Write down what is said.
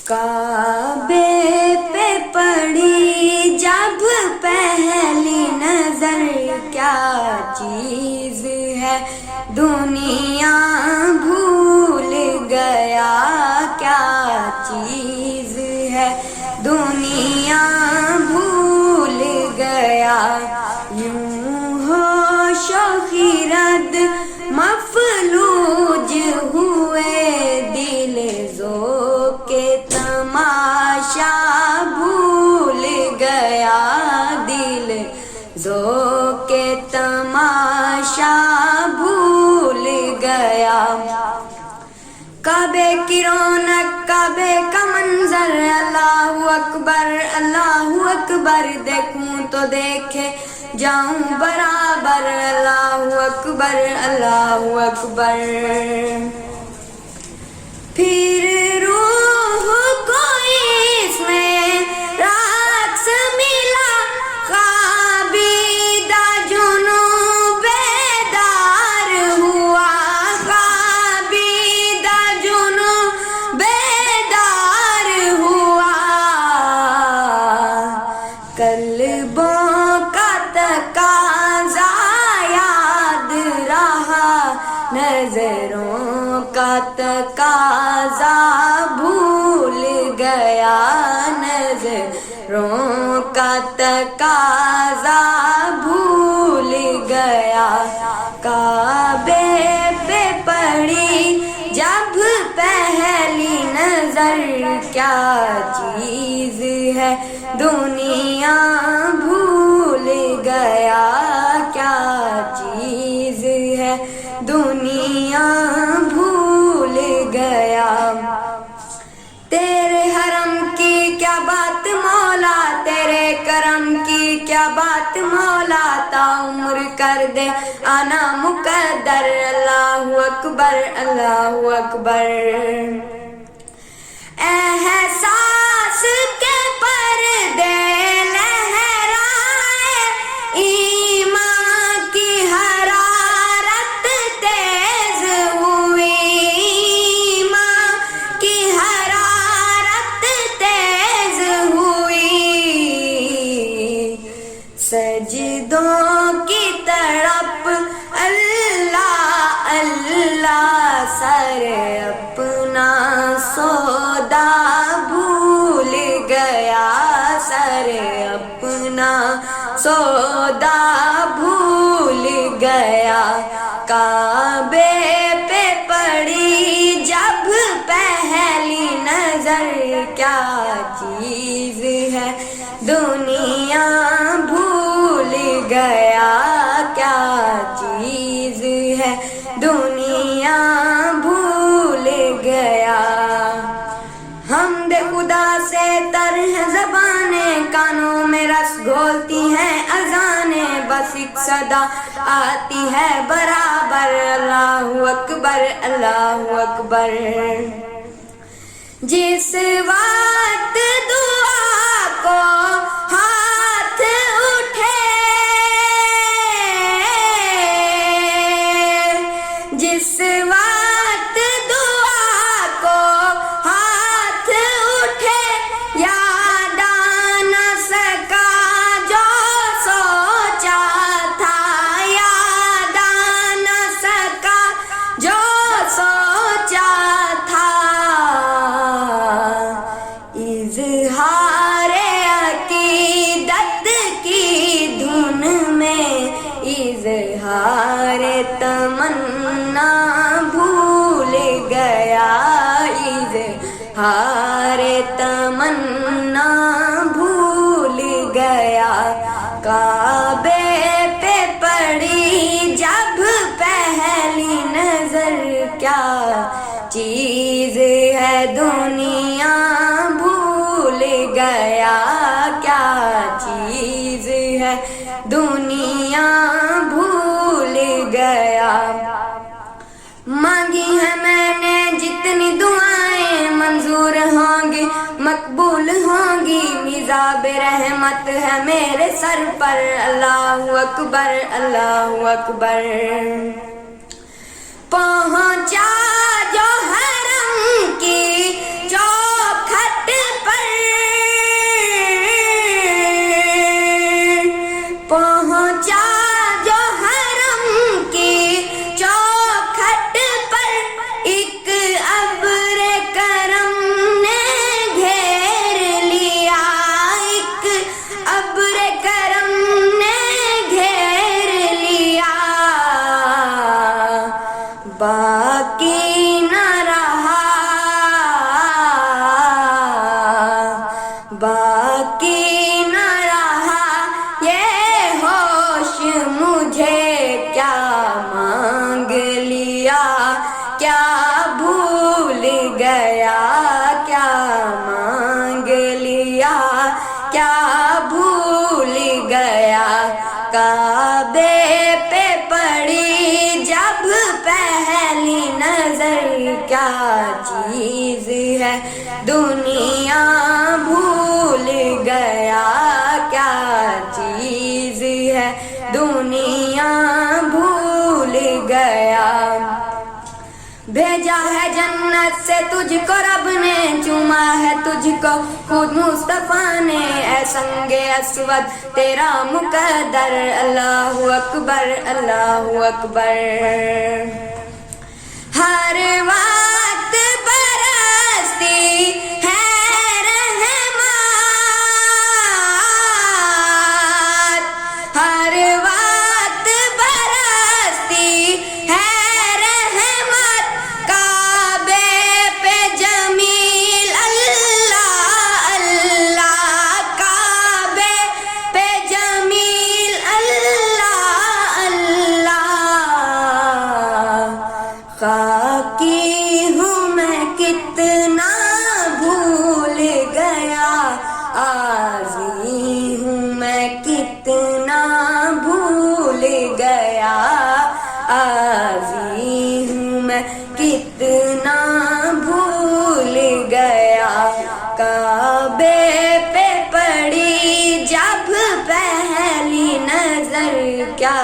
کعبے پہ پڑی جب پہلی نظر، کیا چیز ہے دنیا بھول گیا، کیا چیز ہے دنیا بھول گیا. یوں ہوش و خرد مفلوج ہوئے، دل ذوق تماشا بھول گیا، دل ذوق تماشا بھول گیا. کعبے کی رونق، کعبے کا منظر، اللہ اکبر اللہ اکبر، دیکھوں تو دیکھے جاؤں برابر، اللہ اکبر اللہ اکبر. پھر روح کو اس میں رقص ملا، خوابیدہ جنوں بیدار ہوا، خوابیدہ جنوں بیدار ہوا. قلبوں کا تقاضا یاد رہا، نظروں کا تقاضا بھول گیا، نظروں کا تقاضا بھول گیا. کعبے پہ پڑی جب پہلی نظر، کیا چیز ہے دنیا بھول گیا، کیا چیز ہے دنیا بھول گیا. تیرے حرم کی کیا بات مولا، تیرے کرم کی کیا بات مولا، تا عمر کر دے آنا مقدر، اللہ اکبر اللہ اکبر. احساس کے پردے لہرائے، ایمان کی حرارت تیز ہوئی، ایمان کی حرارت تیز ہوئی. سجدوں کی تڑپ اللہ اللہ، سر اپنا سودا بھول گیا، سر اپنا سودا بھول گیا. کعبے پہ پڑی جب پہلی نظر، کیا چیز ہے دنیا بھول گیا، کیا چیز ہے دنیا بھول گیا. حمد خدا سے تر ہے زبانیں، کانوں میں رس گھولتی ہیں اذانیں، بس ایک صدا آتی ہے برابر، اللہ اکبر اللہ اکبر. جس وقت دعا کو ہاتھ اٹھے، جس وقت دعا کو ہاتھ اٹھے، یاد آ نہ سکا جو سوچا تھا، یاد آ نہ سکا جو سوچا تھا. اظہار عقیدت کی دھن میں، اظہار تمنا بھول گیا، اظہار تمنا بھول گیا. کعبے پہ پڑی جب پہلی نظر، کیا چیز ہے دنیا بھول گیا، کیا چیز ہے دنیا بھول گیا. مانگی ہے میں نے جتنی دعائیں، منظور ہوں گی مقبول ہوں گی، میزاب رحمت ہے میرے سر پر، اللہ اکبر اللہ اکبر. پہنچا جو حرم کی چوکھٹ باقی نہ رہا یہ ہوش مجھے کیا مانگ لیا کیا بھول گیا کیا مانگ لیا کیا بھول گیا کعبے پہ پڑی جب پہلی نظر کیا چیز ہے دنیا بھول گیا کیا چیز ہے دنیا بھول گیا بھیجا ہے جنت سے تجھ کو رب نے چوما ہے تجھ کو خود مصطفیٰ نے اے سنگ اسود تیرا مقدر اللہ اکبر اللہ اکبر ہر وقت برستی ہے رحمت ہر وقت برستی ہے رحمت کعبے پہ جمیل اللہ اللہ کعبے پہ جمیل اللہ اللہ خاکی ہوں میں کتنا بھول گیا عاصی ہوں میں کتنا بھول گیا عاصی ہوں میں کتنا بھول گیا کعبے پہ پڑی جب پہلی نظر کیا